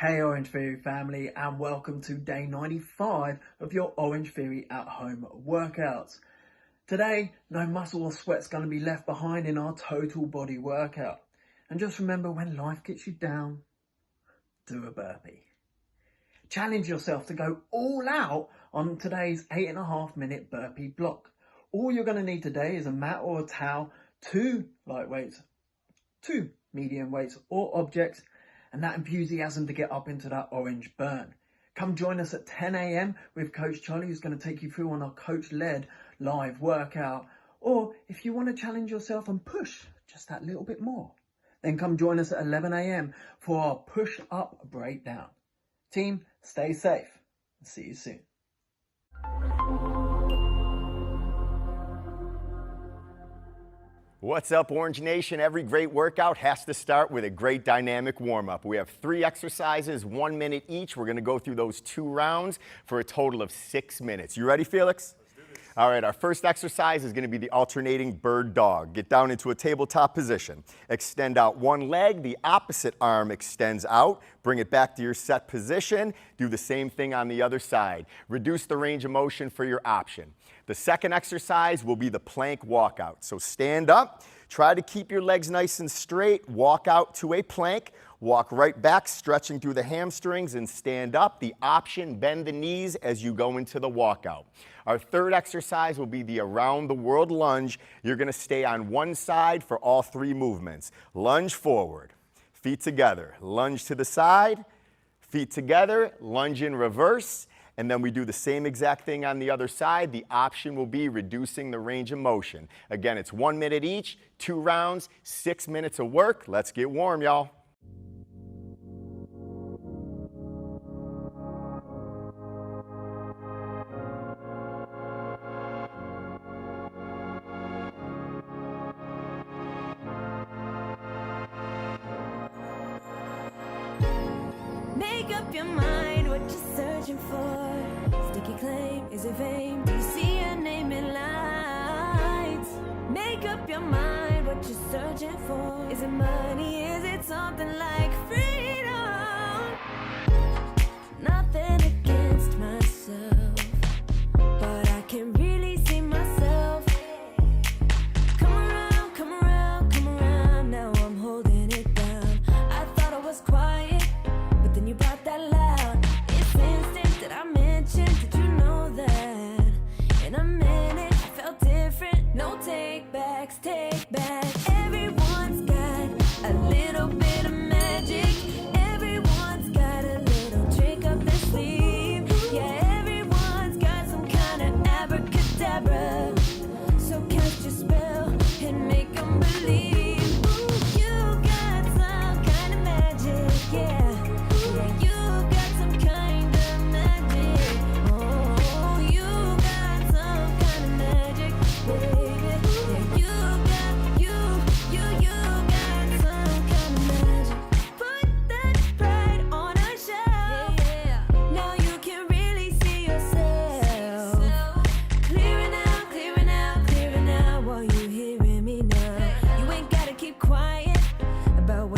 Hey Orangetheory family, and welcome to day 95 of your Orangetheory at home workouts. Today, no muscle or sweat's going to be left behind in our total body workout. And just remember, when life gets you down, do a burpee. Challenge yourself to go all out on today's 8.5 minute burpee block. All you're going to need today is a mat or a towel, 2 light weights, 2 medium weights or objects, and that enthusiasm to get up into that orange burn. Come join us at 10 a.m. with Coach Charlie, who's going to take you through on our coach-led live workout. Or if you want to challenge yourself and push just that little bit more, then come join us at 11 a.m. for our push-up breakdown. Team, stay safe. See you soon. What's up, Orange Nation? Every great workout has to start with a great dynamic warm-up. We have 3 exercises, 1 minute each. We're going to go through those 2 rounds for a total of 6 minutes. You ready, Felix? Let's do this. All right, our first exercise is going to be the alternating bird dog. Get down into a tabletop position. Extend out one leg, the opposite arm extends out. Bring it back to your set position. Do the same thing on the other side. Reduce the range of motion for your option. The second exercise will be the plank walkout. So stand up, try to keep your legs nice and straight, walk out to a plank, walk right back, stretching through the hamstrings, and stand up. The option, bend the knees as you go into the walkout. Our third exercise will be the around the world lunge. You're going to stay on one side for all 3 movements. Lunge forward, feet together, lunge to the side, feet together, lunge in reverse. And then we do the same exact thing on the other side. The option will be reducing the range of motion. Again, it's 1 minute each, 2 rounds, 6 minutes of work. Let's get warm, y'all. Make up your mind what you're searching for. Sticky claim, is it vain? Do you see your name in lights? Make up your mind what you're searching for. Is it money? Is it something like freedom? Nothing against myself, but I can really see myself. Come around, come around, come around. Now I'm holding it down. I thought I was quiet, but then you brought that loud. It's instinct that I mentioned. Did you know that? In a minute, it felt different. No take backs, take back. Everyone's got a little bit of magic. Everyone's got a little trick up their sleeve. Yeah, everyone's got some kind of abracadabra. So cast your spell and make them believe. Ooh, you got some kind of magic, yeah.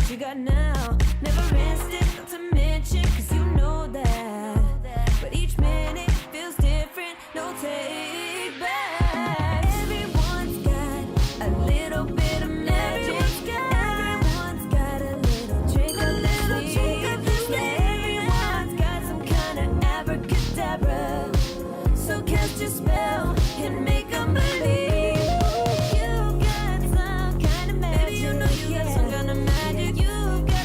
You got now, never instant, not to mention, cause you know that. But each minute feels different, no take back. Everyone's got a little bit of magic. Everyone's got a little trick up their sleeve. Everyone's got some kind of abracadabra. So cast your spell and make them believe. You got some kind of magic. You know you got some kind of magic. You got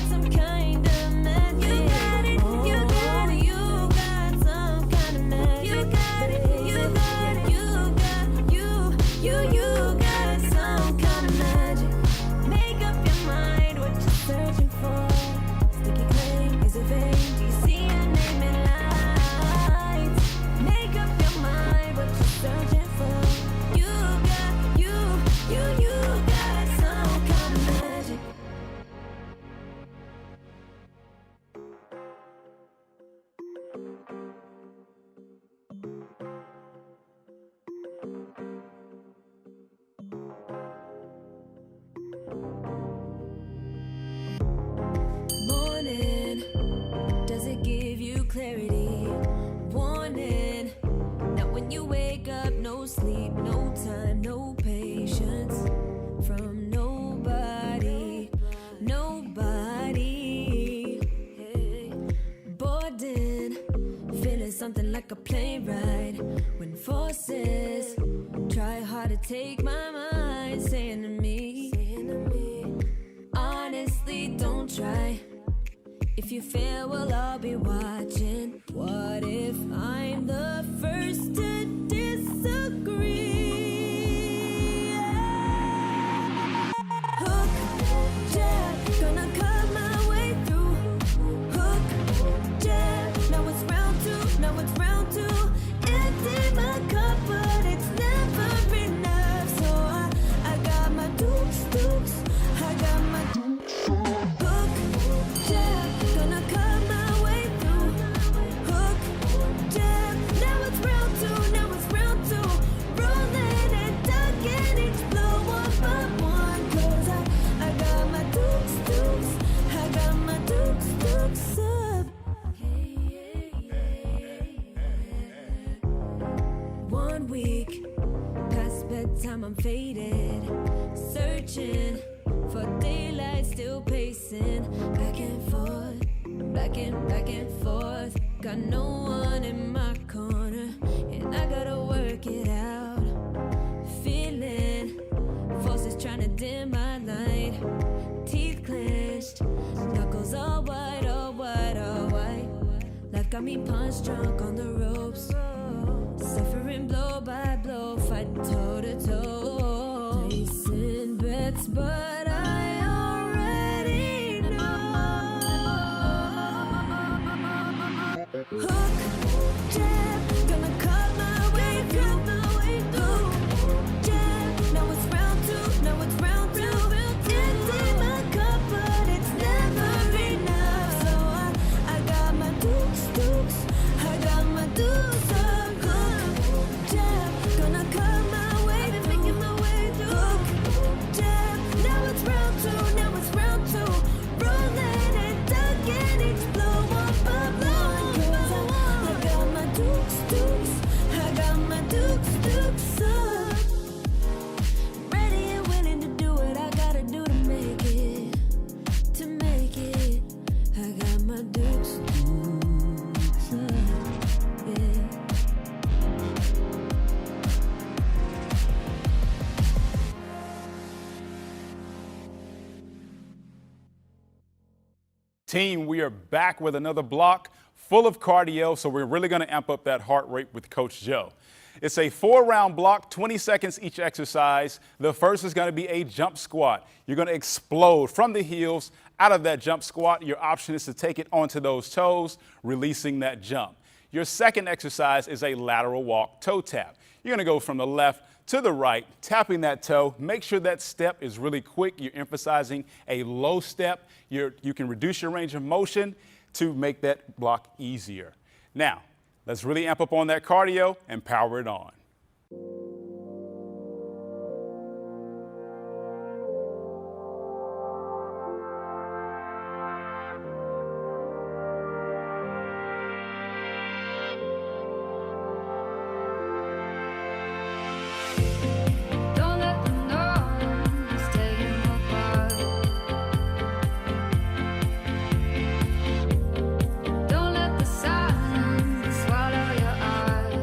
like a plane ride when forces try hard to take my mind, saying to me, honestly, don't try. If you fail, well, I'll be watching. What if I'm the first to disagree? Hook, jab, gonna cut my way through. Hook, jab, now it's round two, now it's round two. Empty my cup, but it's never enough. So I got my dukes, I got my dukes. Hook, jab, gonna cut my way through. Hook, jab, now it's round two, now it's round two. Rolling and ducking each blow one by one. 'Cause I got my dukes, I got my dukes up. 1 week past bedtime, I'm faded, searching for daylight, still pacing back and forth, back and forth. Got no one in my corner, and I gotta work it out. Feeling forces trying to dim my light. Teeth clenched, knuckles all white, all white, all white. Life got me punch drunk on the ropes, suffering blow by blow, fighting toe to toe. Placing bets, but I already know. Hook, jab, gonna cut my way through. Hook, jab, now it's round two, now it's round two. Empty my cup, but it's never enough. So I got my dukes, I got my dukes up. Hook, jab, gonna cut my way through. Making my way through. Hook, jab, now it's round two, now it's round two. Rolling and ducking each blow one by one. 'Cause I got my dukes, I got my dukes up. Ready and willing to do what I gotta do to make it, to make it. I got my dukes up, yeah. Team, we are back with another block full of cardio, so we're really going to amp up that heart rate with Coach Joe. It's a 4-round block, 20 seconds each exercise. The first is going to be a jump squat. You're going to explode from the heels out of that jump squat. Your option is to take it onto those toes, releasing that jump. Your second exercise is a lateral walk toe tap. You're going to go from the left to the right, tapping that toe. Make sure that step is really quick. You're emphasizing a low step. You can reduce your range of motion to make that block easier. Now, let's really amp up on that cardio and power it on. Don't let them know it's taking apart. Don't let the silence swallow your eyes.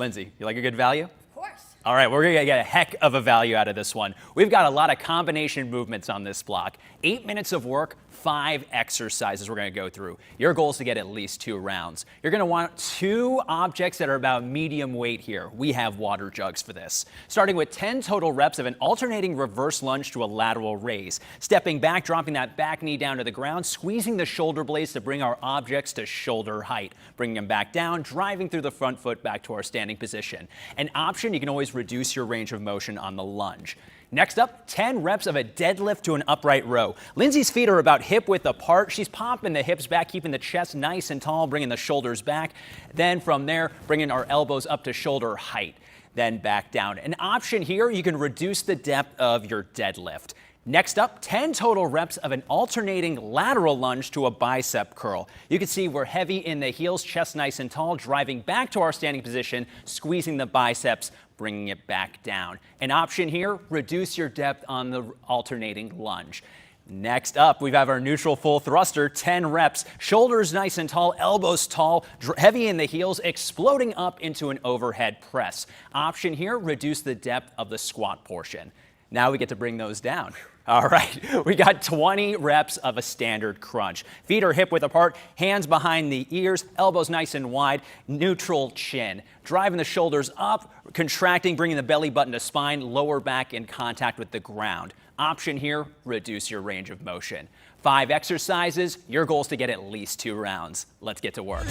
Lindsay, you like a good value? Of course. All right, we're going to get a heck of a value out of this one. We've got a lot of combination movements on this block. 8 minutes of work, 5 exercises we're going to go through. Your goal is to get at least 2 rounds. You're going to want 2 objects that are about medium weight here. We have water jugs for this. Starting with 10 total reps of an alternating reverse lunge to a lateral raise. Stepping back, dropping that back knee down to the ground, squeezing the shoulder blades to bring our objects to shoulder height. Bringing them back down, driving through the front foot back to our standing position. An option, you can always reduce your range of motion on the lunge. Next up, 10 reps of a deadlift to an upright row. Lindsay's feet are about hip width apart. She's popping the hips back, keeping the chest nice and tall, bringing the shoulders back. Then from there, bringing our elbows up to shoulder height. Then back down. An option here, you can reduce the depth of your deadlift. Next up, 10 total reps of an alternating lateral lunge to a bicep curl. You can see we're heavy in the heels, chest nice and tall, driving back to our standing position, squeezing the biceps, bringing it back down. An option here, reduce your depth on the alternating lunge. Next up, we have our neutral full thruster, 10 reps, shoulders nice and tall, elbows tall, heavy in the heels, exploding up into an overhead press. Option here, reduce the depth of the squat portion. Now we get to bring those down. All right, we got 20 reps of a standard crunch. Feet are hip width apart, hands behind the ears, elbows nice and wide, neutral chin. Driving the shoulders up, contracting, bringing the belly button to spine, lower back in contact with the ground. Option here, reduce your range of motion. 5 exercises, your goal is to get at least 2 rounds. Let's get to work.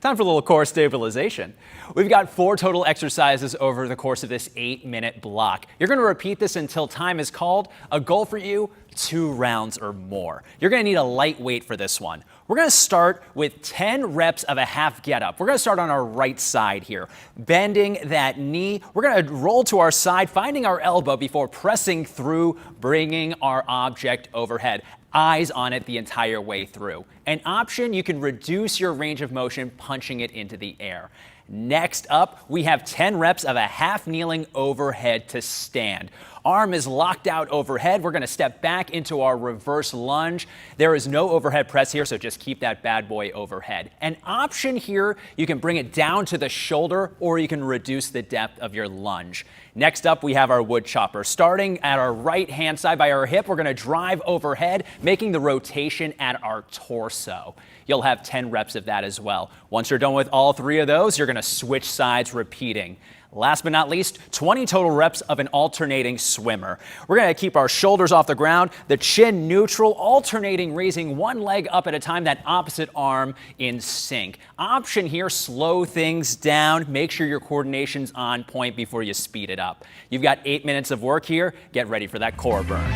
Time for a little core stabilization. We've got 4 total exercises over the course of this 8-minute block. You're going to repeat this until time is called. A goal for you, 2 rounds or more. You're going to need a light weight for this one. We're going to start with 10 reps of a half get up. We're going to start on our right side here, bending that knee. We're going to roll to our side, finding our elbow before pressing through, bringing our object overhead. Eyes on it the entire way through. An option, you can reduce your range of motion punching it into the air. Next up, we have 10 reps of a half kneeling overhead to stand. Arm is locked out overhead. We're going to step back into our reverse lunge. There is no overhead press here, so just keep that bad boy overhead. An option here, you can bring it down to the shoulder or you can reduce the depth of your lunge. Next up, we have our wood chopper. Starting at our right hand side by our hip, we're going to drive overhead, making the rotation at our torso. You'll have 10 reps of that as well. Once you're done with all 3 of those, you're going to switch sides, repeating. Last but not least, 20 total reps of an alternating swimmer. We're going to keep our shoulders off the ground, the chin neutral, alternating, raising one leg up at a time, that opposite arm in sync. Option here, slow things down. Make sure your coordination's on point before you speed it up. You've got 8 minutes of work here. Get ready for that core burn.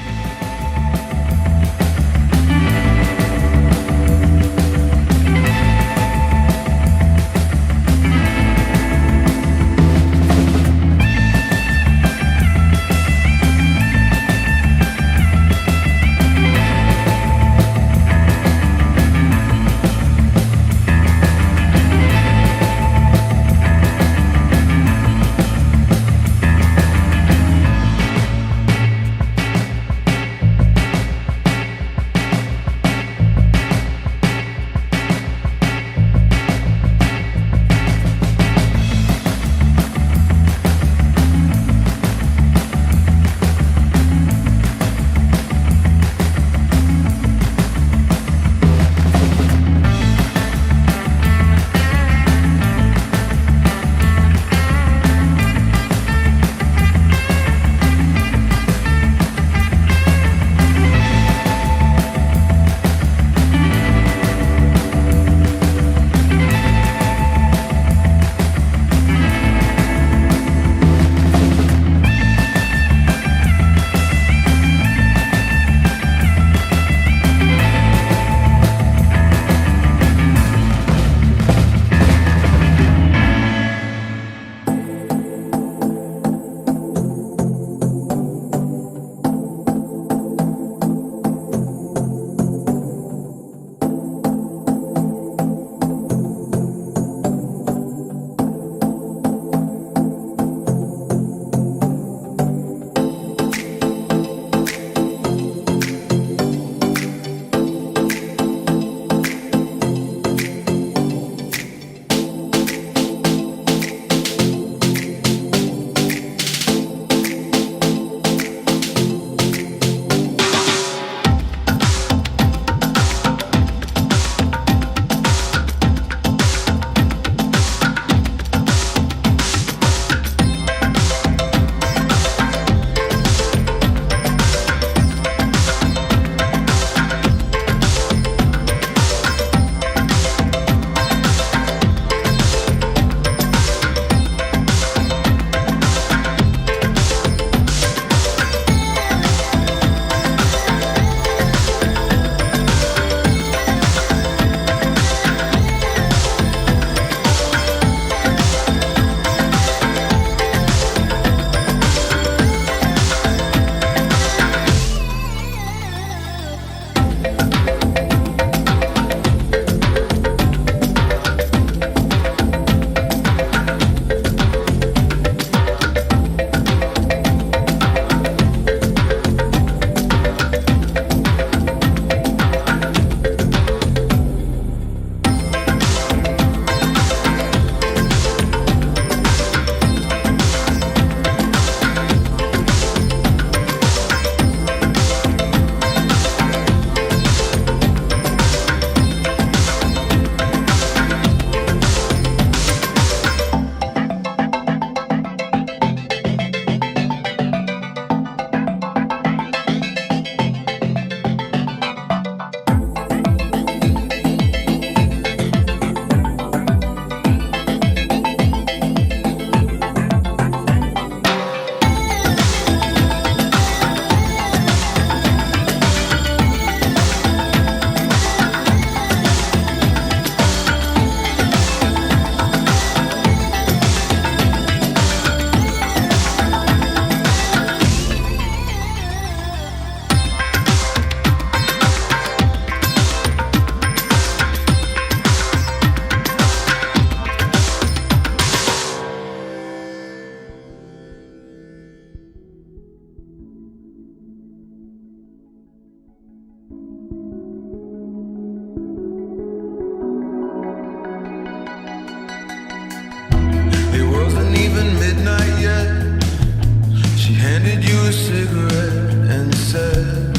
a cigarette and said,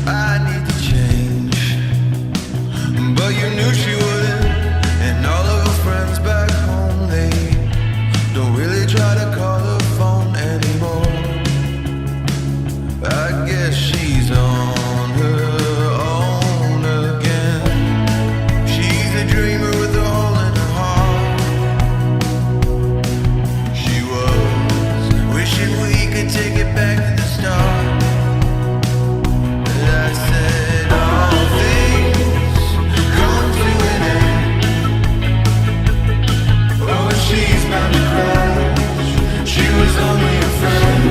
I need to change. But you knew she wouldn't, and all of her friends back home, they don't really try to call her phone anymore. I guess she's on her own again. She's a dreamer with a hole in her heart. She was wishing we could take it back to the start. But I said all things come to an end. Oh, she's bound to crash. She was only a friend.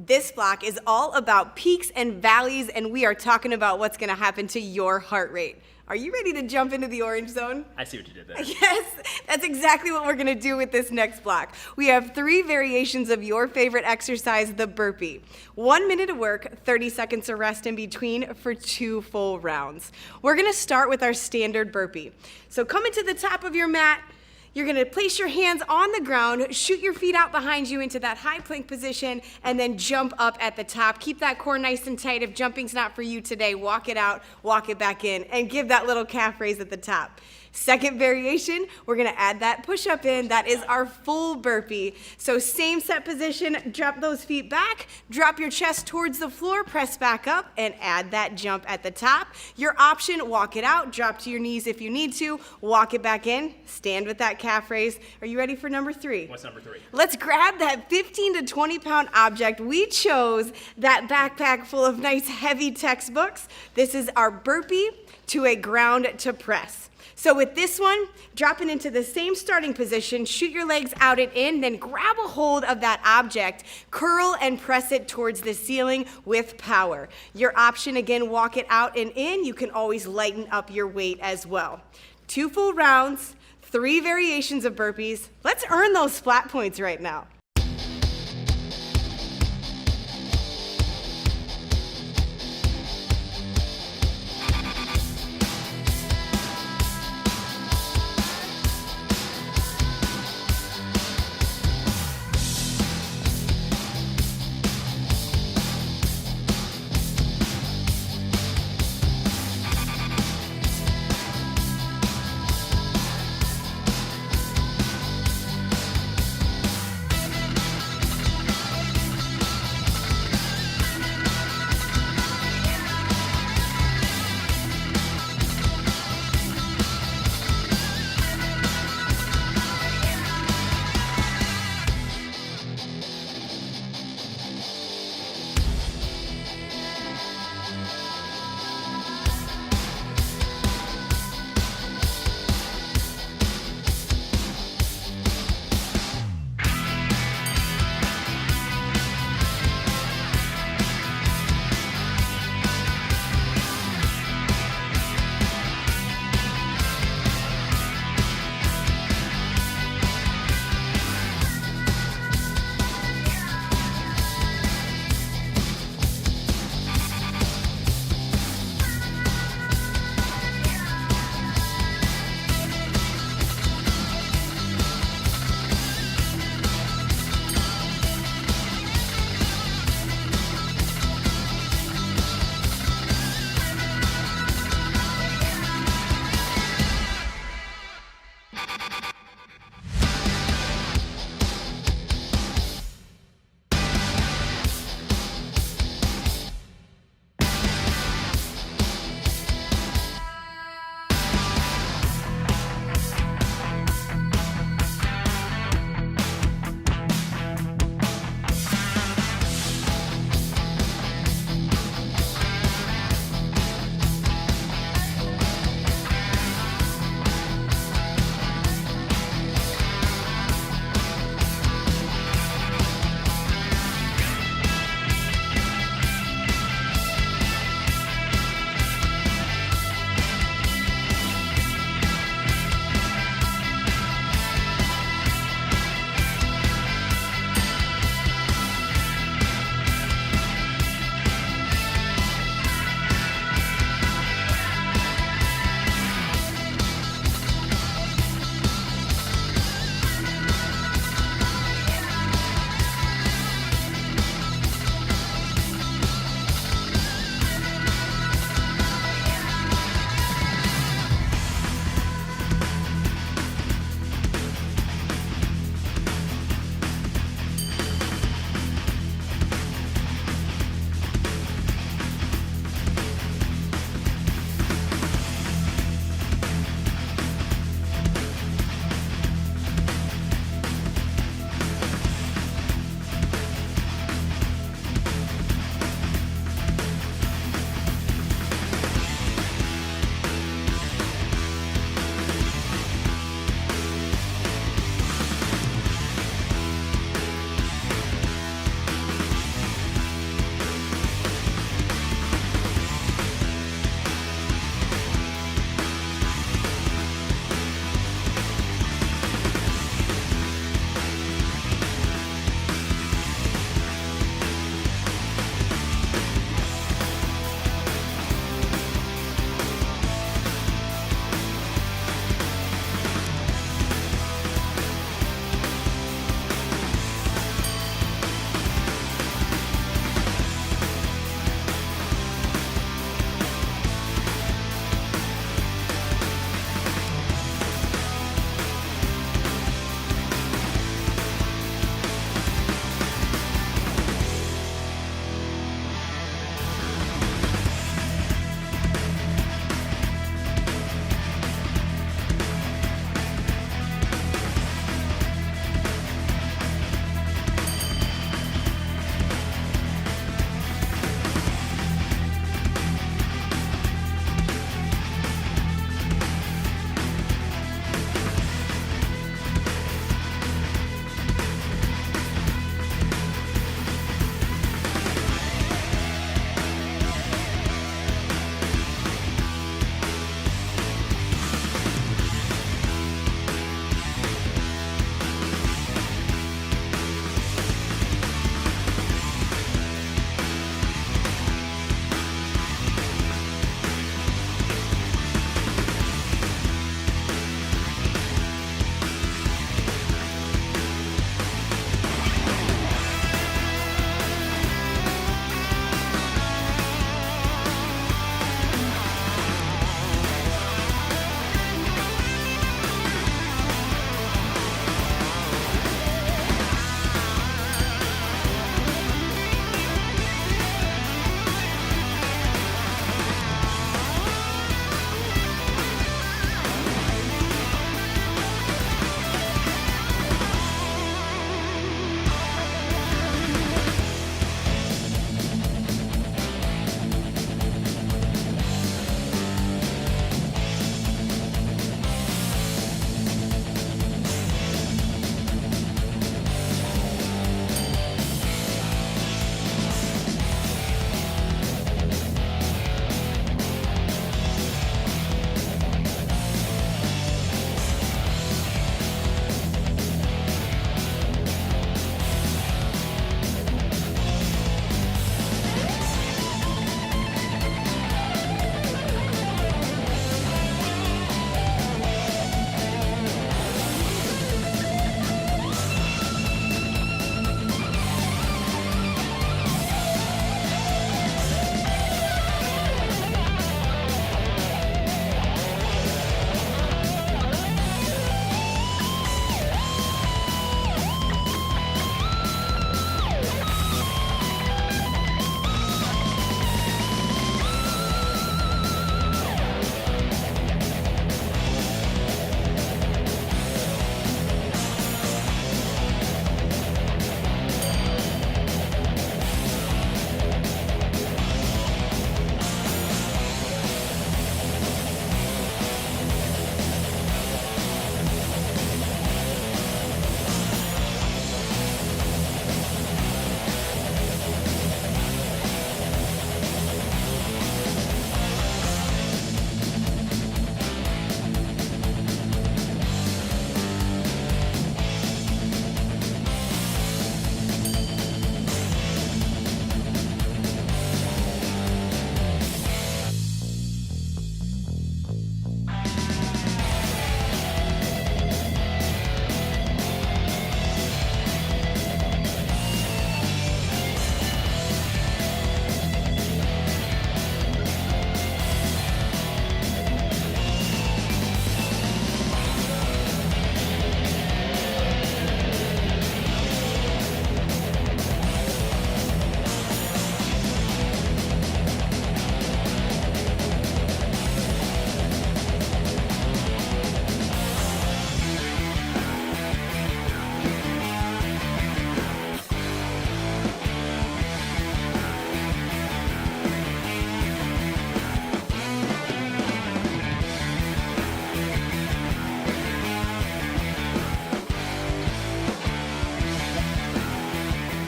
This block is all about peaks and valleys, and we are talking about what's going to happen to your heart rate. Are you ready to jump into the orange zone? I see what you did there. Yes, that's exactly what we're going to do with this next block. We have 3 variations of your favorite exercise, the burpee. 1 minute of work, 30 seconds of rest in between for 2 full rounds. We're going to start with our standard burpee. So come into the top of your mat. You're going to place your hands on the ground, shoot your feet out behind you into that high plank position, and then jump up at the top. Keep that core nice and tight. If jumping's not for you today, walk it out, walk it back in, and give that little calf raise at the top. Second variation, we're gonna add that push-up in. That is our full burpee. So same set position, drop those feet back, drop your chest towards the floor, press back up, and add that jump at the top. Your option, walk it out, drop to your knees if you need to, walk it back in, stand with that calf raise. Are you ready for number 3? What's number 3? Let's grab that 15 to 20 pound object. We chose that backpack full of nice heavy textbooks. This is our burpee to a ground to press. So with this one, dropping into the same starting position, shoot your legs out and in, then grab a hold of that object, curl and press it towards the ceiling with power. Your option, again, walk it out and in. You can always lighten up your weight as well. 2 full rounds, 3 variations of burpees. Let's earn those flat points right now.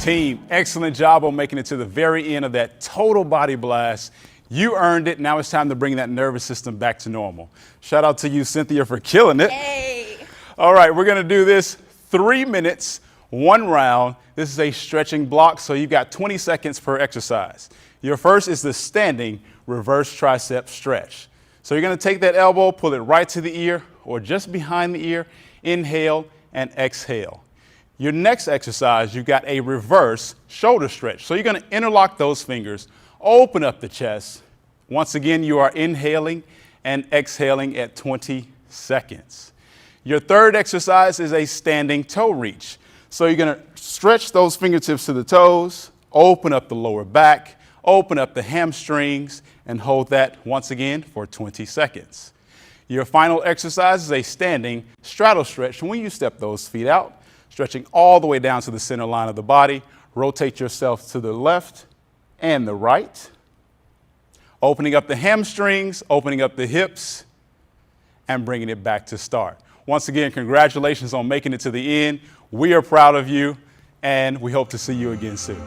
Team, excellent job on making it to the very end of that total body blast. You earned it. Now it's time to bring that nervous system back to normal. Shout out to you, Cynthia, for killing it. Hey. All right, we're going to do this 3 minutes, 1 round. This is a stretching block, so you've got 20 seconds per exercise. Your first is the standing reverse tricep stretch. So you're going to take that elbow, pull it right to the ear or just behind the ear, inhale and exhale. Your next exercise, you've got a reverse shoulder stretch. So you're going to interlock those fingers, open up the chest. Once again, you are inhaling and exhaling at 20 seconds. Your third exercise is a standing toe reach. So you're going to stretch those fingertips to the toes, open up the lower back, open up the hamstrings, and hold that once again for 20 seconds. Your final exercise is a standing straddle stretch. When you step those feet out, stretching all the way down to the center line of the body, rotate yourself to the left and the right, opening up the hamstrings, opening up the hips, and bringing it back to start. Once again, congratulations on making it to the end. We are proud of you, and we hope to see you again soon.